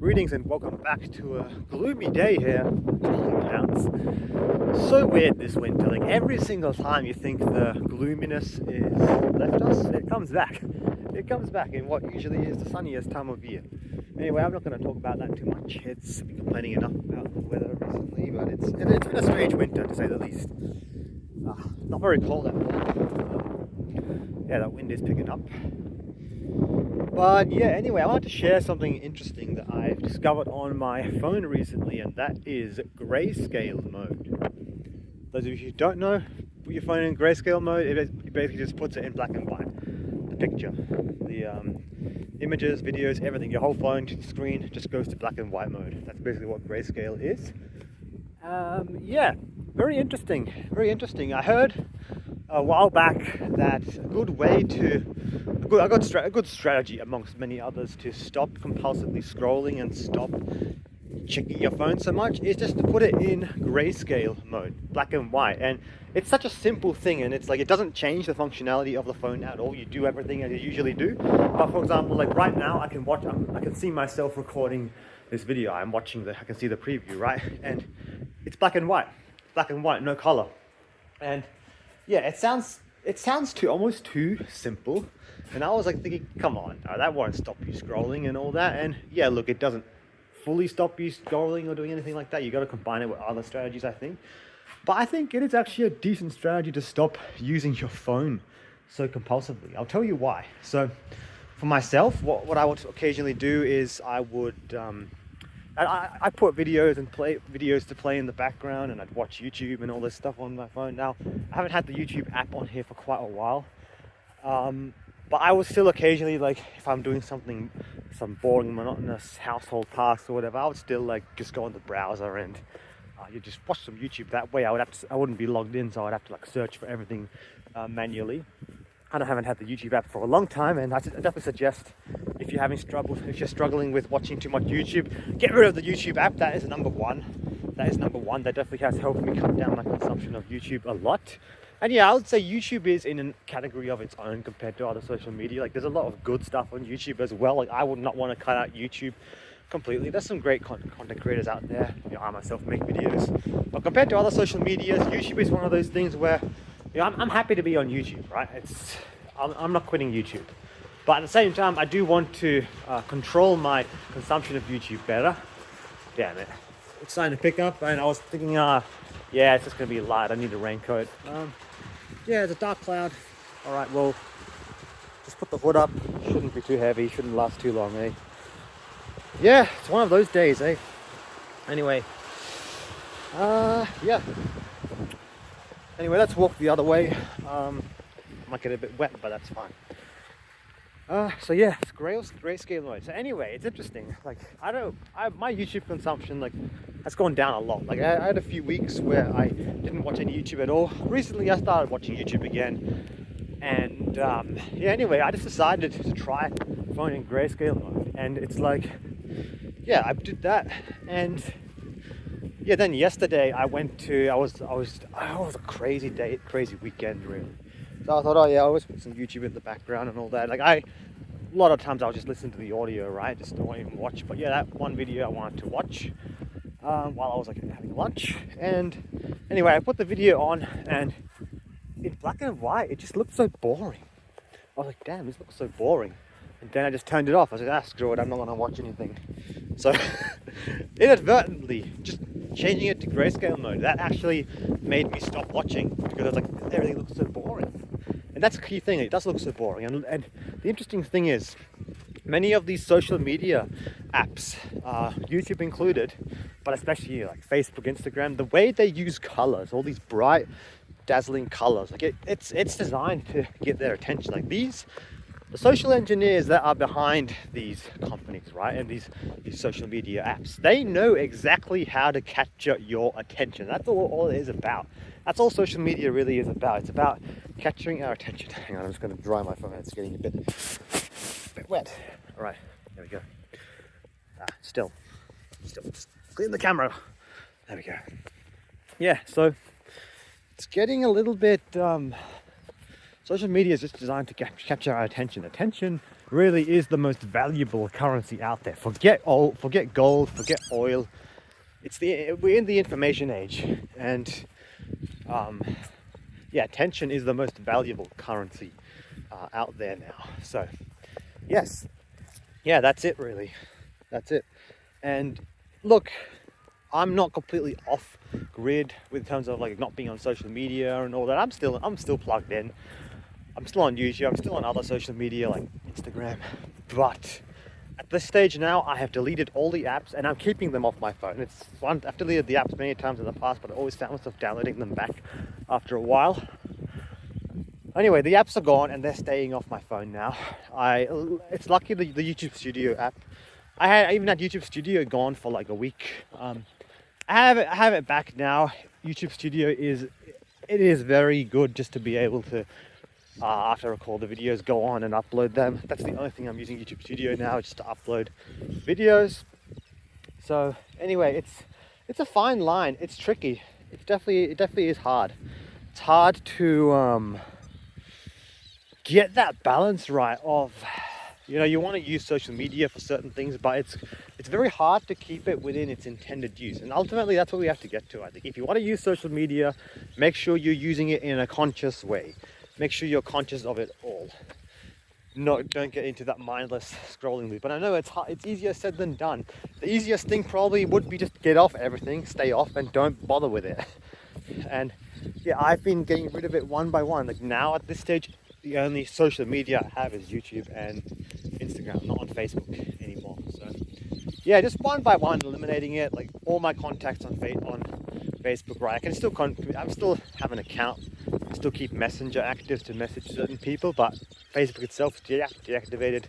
Greetings and welcome back to a gloomy day here in Towns. So weird this winter, like every single time you think the gloominess is left us, it comes back. It comes back in what usually is the sunniest time of year. Anyway, I'm not going to talk about that too much. It's been complaining enough about the weather recently, but it's been a strange winter to say the least. Not very cold at all. Yeah, that wind is picking up. But yeah, anyway, I wanted to share something interesting that I've discovered on my phone recently, and that is Grayscale mode. Those of you who don't know, put your phone in Grayscale mode, it basically just puts it in black and white. The picture, the images, videos, everything, your whole phone screen just goes to black and white mode. That's basically what Grayscale is. Yeah, very interesting, very interesting. I heard a while back that a good strategy amongst many others to stop compulsively scrolling and stop checking your phone so much is just to put it in Grayscale mode, black and white. And it's such a simple thing, and it's like it doesn't change the functionality of the phone at all. You do everything as you usually do. But for example, like right now, I can see myself recording this video. I can see the preview, right? And it's black and white, no color. And yeah, it sounds almost too simple. And I was like thinking, come on, that won't stop you scrolling and all that. And yeah, look, it doesn't fully stop you scrolling or doing anything like that. You got to combine it with other strategies, I think. But I think it is actually a decent strategy to stop using your phone so compulsively. I'll tell you why. So for myself, what I would occasionally do is I would I put videos to play in the background, and I'd watch YouTube and all this stuff on my phone. Now, I haven't had the YouTube app on here for quite a while, but I will still occasionally, like, if I'm doing some boring, monotonous household tasks or whatever, I would still like just go on the browser and you just watch some YouTube. That way, I wouldn't be logged in, so I'd have to like search for everything manually. I haven't had the YouTube app for a long time, and I definitely suggest if you're struggling with watching too much YouTube, get rid of the YouTube app. That is number one. That definitely has helped me cut down my consumption of YouTube a lot. And yeah, I would say YouTube is in a category of its own compared to other social media. Like, there's a lot of good stuff on YouTube as well. Like, I would not want to cut out YouTube completely. There's some great content creators out there. I myself make videos, but compared to other social medias, YouTube is one of those things where I'm happy to be on YouTube, right? I'm not quitting YouTube, but at the same time, I do want to control my consumption of YouTube better. Damn it, it's starting to pick up, and I was thinking, yeah, it's just gonna be light. I need a raincoat. Yeah, it's a dark cloud. All right, well, just put the hood up. Shouldn't be too heavy. Shouldn't last too long, eh? Yeah, it's one of those days, eh? Anyway, yeah. Anyway, let's walk the other way. Might get a bit wet, but that's fine. So yeah, it's Grayscale mode. So anyway, it's interesting. Like, my YouTube consumption has gone down a lot. Like, I had a few weeks where I didn't watch any YouTube at all. Recently, I started watching YouTube again, and yeah. Anyway, I just decided to try phone in Grayscale mode, and it's like, yeah, I did that, and yeah, then yesterday it was a crazy day, crazy weekend really. So I thought, oh yeah, I always put some YouTube in the background and all that. Like, a lot of times I'll just listen to the audio, right? Just don't even watch. But yeah, that one video I wanted to watch while I was like having lunch. And anyway, I put the video on, and in black and white, it just looked so boring. I was like, damn, this looks so boring. And then I just turned it off. I was like, screw it, I'm not gonna watch anything. So inadvertently, just changing it to Grayscale mode, that actually made me stop watching, because I was like, everything looks so boring. And that's the key thing, it does look so boring. And the interesting thing is, many of these social media apps, YouTube included, but especially like Facebook, Instagram, the way they use colors, all these bright, dazzling colors, like it's designed to get their attention. Like, the social engineers that are behind these companies, right, and these social media apps, they know exactly how to capture your attention. That's all it is about. That's all social media really is about. It's about capturing our attention. Hang on, I'm just going to dry my phone. It's getting a bit wet. All right, there we go. Still, just clean the camera. There we go. Yeah, so it's getting a little bit. Social media is just designed to capture our attention. Attention really is the most valuable currency out there. Forget gold, forget oil. We're in the information age, and yeah, attention is the most valuable currency out there now. So yes, yeah, that's it really. That's it. And look, I'm not completely off grid with terms of like not being on social media and all that. I'm still plugged in. I'm still on YouTube. I'm still on other social media like Instagram. But at this stage now, I have deleted all the apps and I'm keeping them off my phone. I've deleted the apps many times in the past, but I always found myself downloading them back after a while. Anyway, the apps are gone and they're staying off my phone now. It's lucky the YouTube Studio app. I even had YouTube Studio gone for like a week. I have it back now. YouTube Studio is very good just to be able to after I record the videos, go on and upload them. That's the only thing I'm using YouTube Studio now, just to upload videos. So anyway, it's a fine line. It's tricky. It definitely is hard. It's hard to get that balance right of, you know, you want to use social media for certain things, but it's very hard to keep it within its intended use. And ultimately, that's what we have to get to. I think if you want to use social media, make sure you're using it in a conscious way. Make sure you're conscious of it all. Don't get into that mindless scrolling loop. But I know it's hard, it's easier said than done. The easiest thing probably would be just get off everything, stay off, and don't bother with it. And yeah, I've been getting rid of it one by one. Like now at this stage, the only social media I have is YouTube and Instagram, not on Facebook anymore. So yeah, just one by one, eliminating it. Like all my contacts on Facebook, right? I'm still have an account. I still keep Messenger active to message certain people, but Facebook itself is deactivated.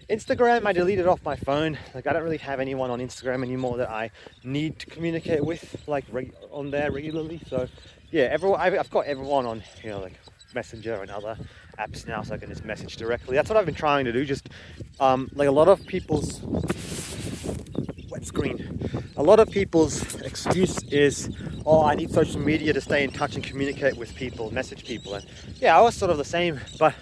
Instagram, I deleted off my phone. Like I don't really have anyone on Instagram anymore that I need to communicate with, like on there regularly. So yeah, I've got everyone on, you know, like Messenger and other apps now, so I can just message directly. That's what I've been trying to do. Just like a lot of people's excuse is, oh, I need social media to stay in touch and communicate with people, message people. And yeah, I was sort of the same, but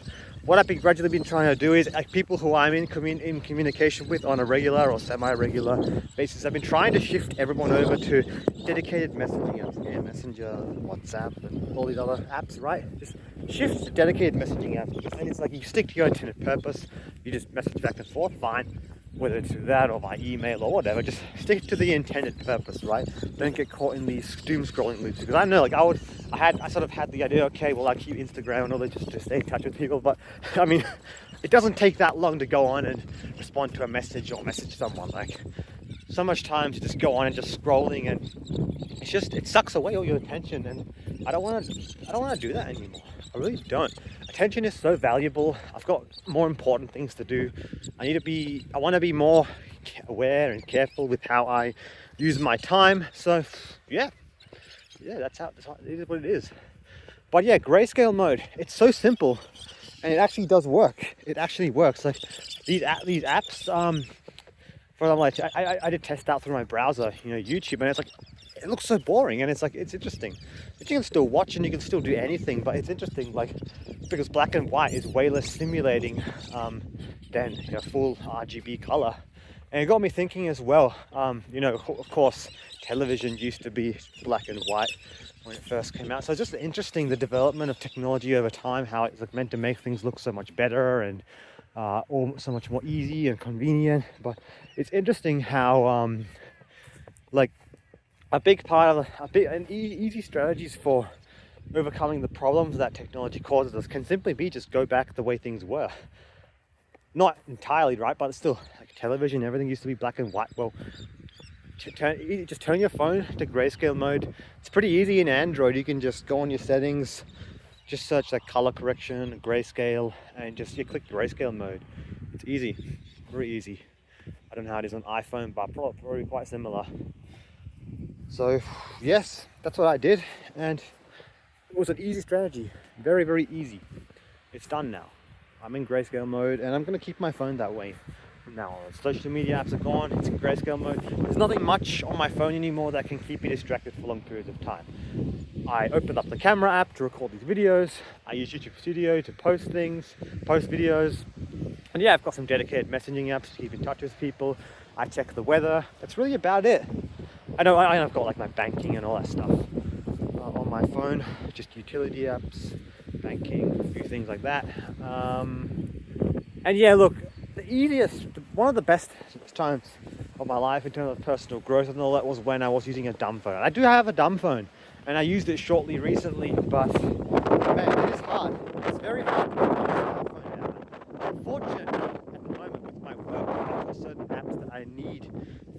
what I've gradually been trying to do is, like, people who I'm in communication with on a regular or semi-regular basis, I've been trying to shift everyone over to dedicated messaging apps, yeah, Messenger, WhatsApp, and all these other apps, right? Just shift to dedicated messaging apps, because then it's like you stick to your intended purpose, you just message back and forth, fine. Whether it's through that or by email or whatever, just stick to the intended purpose, right? Don't get caught in these doom scrolling loops, because I know, like, I sort of had the idea, okay, well, I keep Instagram and all that just to stay in touch with people, but I mean, it doesn't take that long to go on and respond to a message or message someone. Like, so much time to just go on and just scrolling, and it sucks away all your attention, and I don't want to do that anymore. I really don't. Attention is so valuable. I've got more important things to do. I want to be more aware and careful with how I use my time. So yeah, that's how it is what it is. But yeah, grayscale mode, it's so simple, and it actually does work. It actually works. Like these apps, for them, like I did test out through my browser, you know, YouTube, and it's like, it looks so boring, and it's like, it's interesting. But you can still watch and you can still do anything, but it's interesting, like, because black and white is way less stimulating than, you know, full RGB color. And it got me thinking as well, you know, of course, television used to be black and white when it first came out. So it's just interesting, the development of technology over time, how it's like meant to make things look so much better and all so much more easy and convenient. But it's interesting how like a big part of easy strategies for overcoming the problems that technology causes us can simply be just go back the way things were. Not entirely, right? But still, like television, everything used to be black and white. Well, just turn your phone to grayscale mode. It's pretty easy in Android. You can just go on your settings, just search like color correction, grayscale, and just click grayscale mode. It's easy, very easy. I don't know how it is on iPhone, but probably quite similar. So yes, that's what I did, and it was an easy strategy. Very, very easy. It's done now. I'm in grayscale mode, and I'm going to keep my phone that way from now on. Social media apps are gone. It's in grayscale mode. There's nothing much on my phone anymore that can keep me distracted for long periods of time. I opened up the camera app to record these videos. I use YouTube Studio to post videos. And yeah, I've got some dedicated messaging apps to keep in touch with people. I check the weather. That's really about it. I've got like my banking and all that stuff on my phone, just utility apps, banking, a few things like that. And yeah, look, one of the best times of my life in terms of personal growth and all that was when I was using a dumb phone. I do have a dumb phone, and I used it shortly recently, but man, it is hard. It's very hard to put a smartphone down. Unfortunately, at the moment with my work, I've got certain apps that I need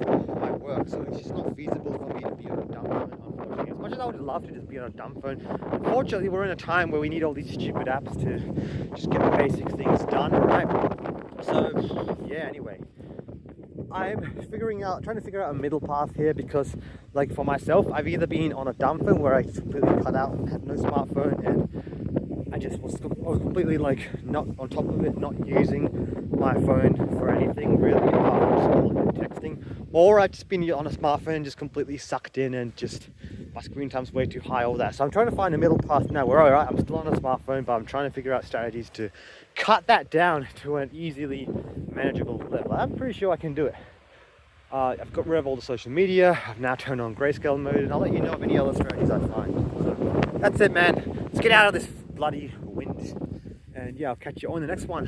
for my work, so it's just not feasible for me to be on a dumb phone, unfortunately. As much as I would love to just be on a dumb phone, unfortunately we're in a time where we need all these stupid apps to just get the basic things done, right? So yeah, anyway, I'm trying to figure out a middle path here, because like for myself, I've either been on a dumb phone where I completely cut out and had no smartphone, and I was completely like not on top of it, not using my phone for anything really apart from scrolling and texting, or I've just been on a smartphone just completely sucked in and just my screen time's way too high, all that. So I'm trying to find a middle path now where, alright, I'm still on a smartphone, but I'm trying to figure out strategies to cut that down to an easily manageable level. I'm pretty sure I can do it. I've got rid of all the social media. I've now turned on Grayscale mode, and I'll let you know of any other strategies I find. So that's it, man. Let's get out of this bloody wind. And yeah, I'll catch you on the next one.